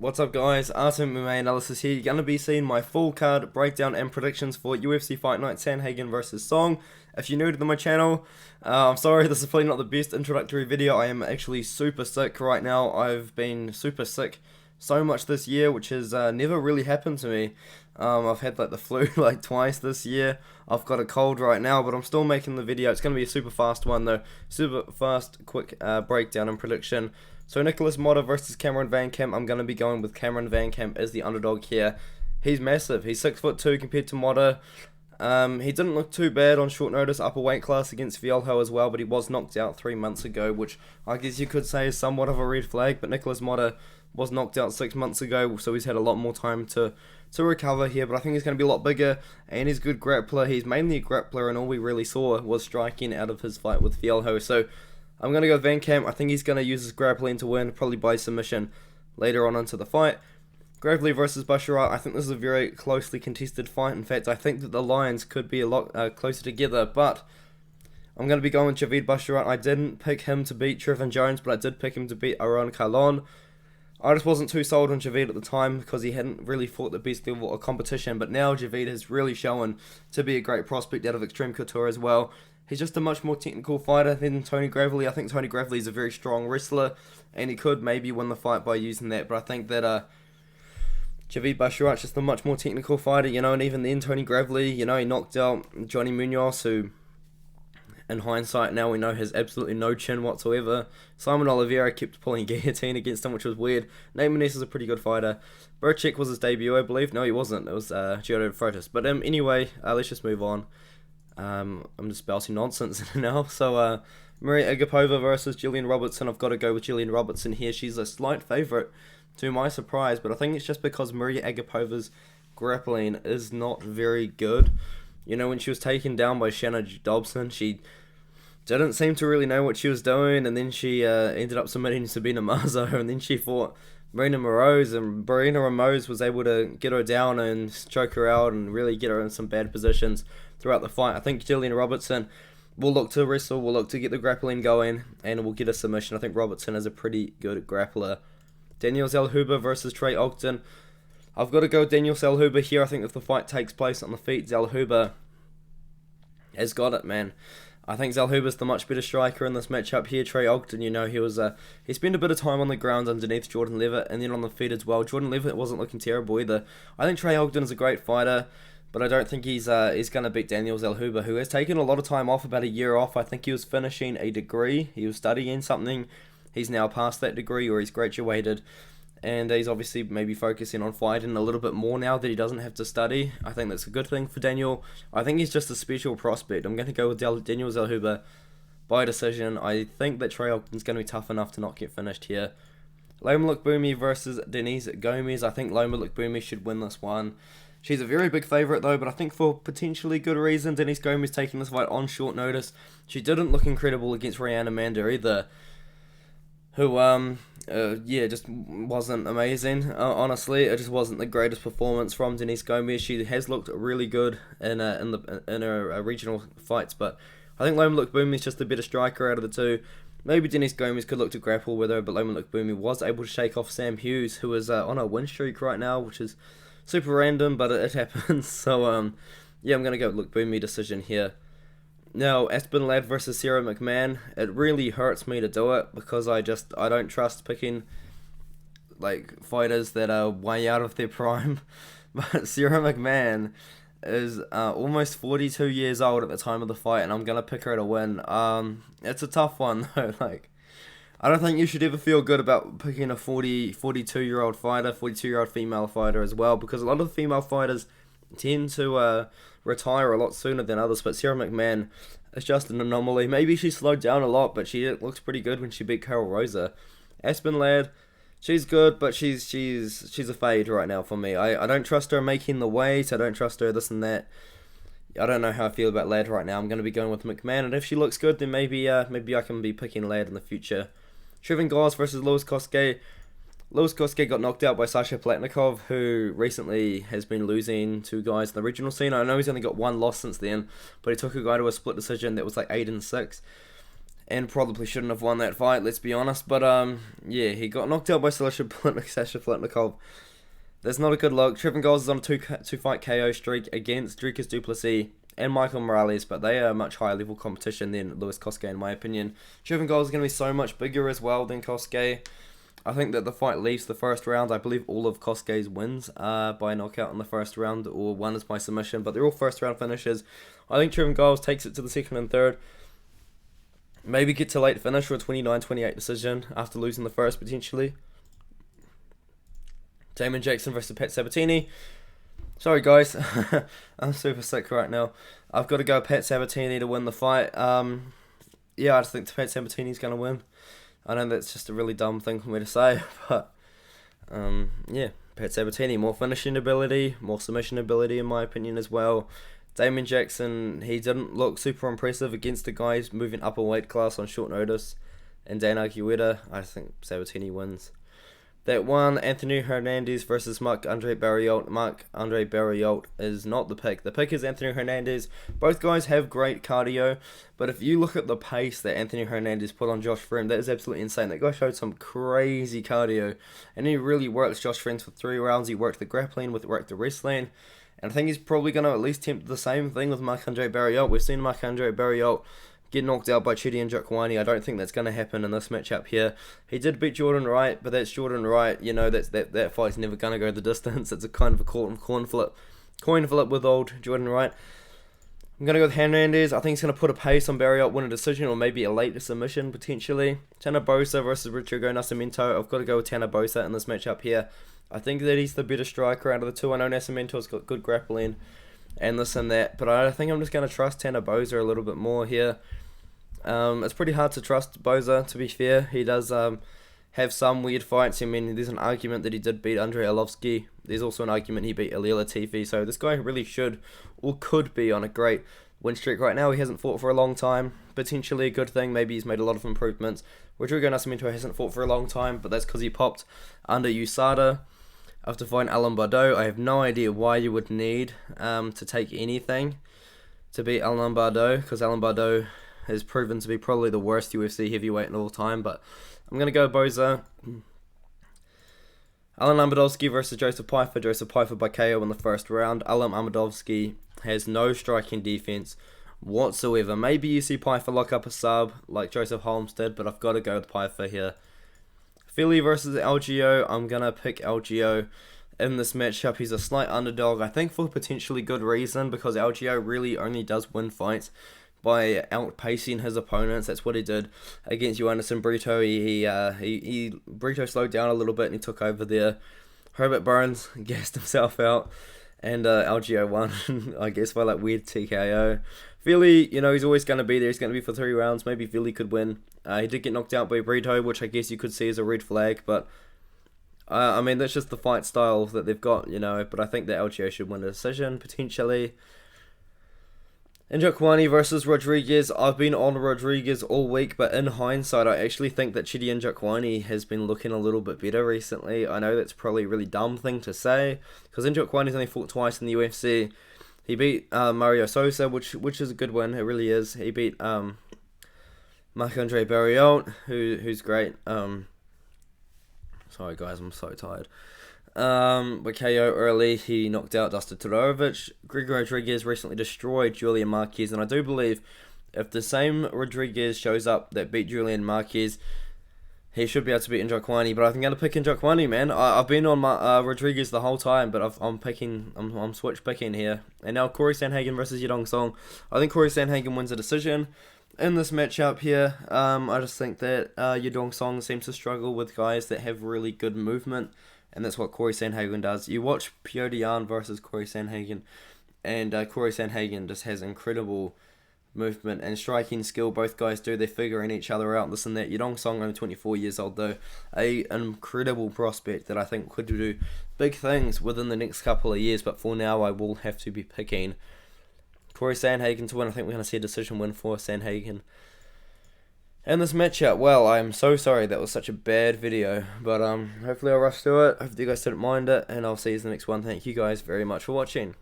What's up guys, Artem MMA Analysis here. You're going to be seeing my full card breakdown and predictions for UFC Fight Night Sandhagen versus Song. If you're new to my channel, I'm sorry this is probably not the best introductory video. I am actually super sick right now. I've been super sick so much this year, which has never really happened to me. I've had like the flu like twice this year. I've got a cold right now, but I'm still making the video. It's going to be a super fast one though. Super fast, quick breakdown and prediction. So Nicholas Motta versus Cameron Van Camp. I'm going to be going with Cameron Van Camp as the underdog here. He's massive. He's 6'2" compared to Motta. He didn't look too bad on short notice, upper weight class against Fialho as well, but he was knocked out 3 months ago, which I guess you could say is somewhat of a red flag. But Nicholas Motta was knocked out 6 months ago, so he's had a lot more time to recover here. But I think he's going to be a lot bigger, and he's a good grappler. He's mainly a grappler, and all we really saw was striking out of his fight with Fialho. So I'm going to go with Van Camp. I think he's going to use his grappling to win, probably by submission later on into the fight. Gravely versus Basharat. I think this is a very closely contested fight. In fact, I think that the lines could be a lot closer together, but I'm going to be going with Javid Basharat. I didn't pick him to beat Trevin Jones, but I did pick him to beat Aron Carlon. I just wasn't too sold on Javid at the time because he hadn't really fought the best level of competition, but now Javid has really shown to be a great prospect out of Extreme Couture as well. He's just a much more technical fighter than Tony Gravely. I think Tony Gravely is a very strong wrestler, and he could maybe win the fight by using that, but I think that Javid Basharat's just a much more technical fighter, and even then Tony Gravely, he knocked out Johnny Munoz, who in hindsight now we know has absolutely no chin whatsoever. Simon Oliveira kept pulling guillotine against him, which was weird. Nate Maness is a pretty good fighter. Burchik was his debut, I believe. No, he wasn't. It was Giorgio Freitas. But anyway, let's just move on. I'm just spouting nonsense now. So Maria Agapova versus Jillian Robertson. I've got to go with Jillian Robertson here. She's a slight favourite to my surprise, but I think it's just because Maria Agapova's grappling is not very good. When she was taken down by Shanna Dobson, she didn't seem to really know what she was doing, and then she ended up submitting Sabina Mazo, and then she fought Marina Moroz, and Marina Moroz was able to get her down and choke her out and really get her in some bad positions throughout the fight. I think Jillian Robertson will look to wrestle, will look to get the grappling going, and will get a submission. I think Robertson is a pretty good grappler. Daniel Zellhuber versus Trey Ogden. I've got to go with Daniel Zellhuber here. I think if the fight takes place on the feet, Zellhuber has got it, man. I think Zellhuber's the much better striker in this matchup here. Trey Ogden, he spent a bit of time on the ground underneath Jordan Levitt, and then on the feet as well. Jordan Levitt wasn't looking terrible either. I think Trey Ogden is a great fighter, but I don't think he's going to beat Daniel Zellhuber, who has taken a lot of time off, about a year off. I think he was finishing a degree. He was studying something. He's now past that degree, or he's graduated, and he's obviously maybe focusing on fighting a little bit more now that he doesn't have to study. I think that's a good thing for Daniel. I think he's just a special prospect. I'm going to go with Daniel Zellhuber by decision. I think that Trey Ogden's going to be tough enough to not get finished here. Loma Lookboonmee versus Denise Gomez. I think Loma Lookboonmee should win this one. She's a very big favourite though, but I think for potentially good reason. Denise Gomez taking this fight on short notice. She didn't look incredible against Rhiannon Amanda either, who just wasn't amazing. Honestly, it just wasn't the greatest performance from Denise Gomez. She has looked really good in her regional fights, but I think Loma Lookboonmee is just a better striker out of the two. Maybe Denise Gomez could look to grapple with her, but Loma Lookboonmee was able to shake off Sam Hughes, who is on a win streak right now, which is super random, but it happens. So I'm gonna go with Lookboonmee decision here. Now, Aspen Ladd versus Sarah McMahon. It really hurts me to do it because I don't trust picking fighters that are way out of their prime. But Sarah McMahon is almost 42 years old at the time of the fight, and I'm gonna pick her to win. It's a tough one though. I don't think you should ever feel good about picking a 42-year-old fighter, 42-year-old female fighter as well, because a lot of the female fighters tend to retire a lot sooner than others, but Sarah McMahon is just an anomaly. Maybe she slowed down a lot, but she looks pretty good when she beat Carol Rosa. Aspen Ladd, she's good, but she's a fade right now for me. I don't trust her making the weight. I don't trust her this and that. I don't know how I feel about Ladd right now. I'm going to be going with McMahon, and if she looks good, then maybe I can be picking Ladd in the future. Trevin Glass versus Louis Koske. Louis Koske got knocked out by Sasha Platnikov, who recently has been losing to guys in the regional scene. I know he's only got one loss since then, but he took a guy to a split decision that was 8-6. and probably shouldn't have won that fight, let's be honest. But yeah, he got knocked out by Sasha Paletnikov. That's not a good look. Trevin is on a two fight KO streak against Dricus du Plessis and Michael Morales, but they are a much higher level competition than Louis Kosuke in my opinion. Trevin is going to be so much bigger as well than Kosuke. I think that the fight leaves the first round. I believe all of Kosuke's wins are by knockout in the first round, or one is by submission, but they're all first round finishes. I think Trevin takes it to the second and third. Maybe get to late finish or a 29-28 decision after losing the first, potentially. Damon Jackson versus Pat Sabatini. Sorry, guys. I'm super sick right now. I've got to go Pat Sabatini to win the fight. Yeah, I just think Pat Sabatini's going to win. I know that's just a really dumb thing for me to say, but yeah, Pat Sabatini, more finishing ability, more submission ability in my opinion as well. Damon Jackson, he didn't look super impressive against the guys moving up a weight class on short notice. And Dan Argueta, I think Sabatini wins. That one, Anthony Hernandez versus Marc-Andre Barriault. Marc-Andre Barriault is not the pick. The pick is Anthony Hernandez. Both guys have great cardio, but if you look at the pace that Anthony Hernandez put on Josh Friend, that is absolutely insane. That guy showed some crazy cardio, and he really worked Josh Friend for 3 rounds. He worked the grappling, worked the wrestling, and I think he's probably going to at least tempt the same thing with Marc-Andre Barriault. We've seen Marc-Andre Barriault get knocked out by Chidi Njokuani. I don't think that's going to happen in this matchup here. He did beat Jordan Wright, but that's Jordan Wright. You know, that fight's never going to go the distance. It's a kind of a coin flip with old Jordan Wright. I'm going to go with Hernandez. I think he's going to put a pace on Barriault, win a decision, or maybe a late submission, potentially. Tanner Bosa versus Rodrigo Nascimento. I've got to go with Tanner Bosa in this matchup here. I think that he's the better striker out of the two. I know Nascimento's got good grappling and this and that, but I think I'm just going to trust Tanner Bosa a little bit more here. It's pretty hard to trust Bosa, to be fair. He does have some weird fights. I mean, there's an argument that he did beat Andrei Arlovsky. There's also an argument he beat Ilir Latifi. So this guy really should or could be on a great win streak right now. He hasn't fought for a long time. Potentially a good thing. Maybe he's made a lot of improvements. Rodrigo Nascimento hasn't fought for a long time, but that's because he popped under USADA after fighting Alan Bardeau. I have no idea why you would need to take anything to beat Alan Bardeau, because Alan Bardeau has proven to be probably the worst UFC heavyweight in all time, but I'm going to go Boza. Alan Amadovsky versus Joseph Pfeiffer. Joseph Pfeiffer by KO in the first round. Alan Amadovsky has no striking defense whatsoever. Maybe you see Pfeiffer lock up a sub like Joseph Holmes did, but I've got to go with Pfeiffer here. Philly versus LGO. I'm going to pick LGO in this matchup. He's a slight underdog, I think for potentially good reason, because LGO really only does win fights by outpacing his opponents. That's what he did against Joanderson Brito. Brito slowed down a little bit and he took over there. Herbert Burns gassed himself out, and LGO won, I guess, by that weird TKO. Philly, you know, he's always going to be there. He's going to be for 3 rounds. Maybe Philly could win. He did get knocked out by Brito, which I guess you could see as a red flag, but I mean, that's just the fight style that they've got, you know, but I think that LGO should win a decision, potentially. Njokuani versus Rodriguez. I've been on Rodriguez all week, but in hindsight, I actually think that Chidi Njokuani has been looking a little bit better recently. I know that's probably a really dumb thing to say, because Njokuani's only fought twice in the UFC. He beat Mario Sosa, which is a good win. It really is. He beat Marc-Andre Barriault, who's great. Sorry guys, I'm so tired. With KO early, he knocked out Dustin Todorovic. Grigor Rodriguez recently destroyed Julian Marquez, and I do believe if the same Rodriguez shows up that beat Julian Marquez, he should be able to beat Njokuani. But I think I'm going to pick Njokuani, man. I've been on Rodriguez the whole time, but I'm switch picking here. And now Corey Sandhagen versus Yadong Song. I think Corey Sandhagen wins a decision in this matchup here. I just think that Yadong Song seems to struggle with guys that have really good movement, and that's what Corey Sandhagen does. You watch Petr Yan versus Corey Sandhagen, and Corey Sandhagen just has incredible movement and striking skill. Both guys do. They're figuring each other out, this and that. Yadong Song, only 24 years old though. An incredible prospect that I think could do big things within the next couple of years, but for now I will have to be picking Corey Sandhagen to win. I think we're going to see a decision win for Sandhagen. And this matchup, well, I am so sorry that was such a bad video, but hopefully I'll rush through it. Hopefully you guys didn't mind it, and I'll see you in the next one. Thank you guys very much for watching.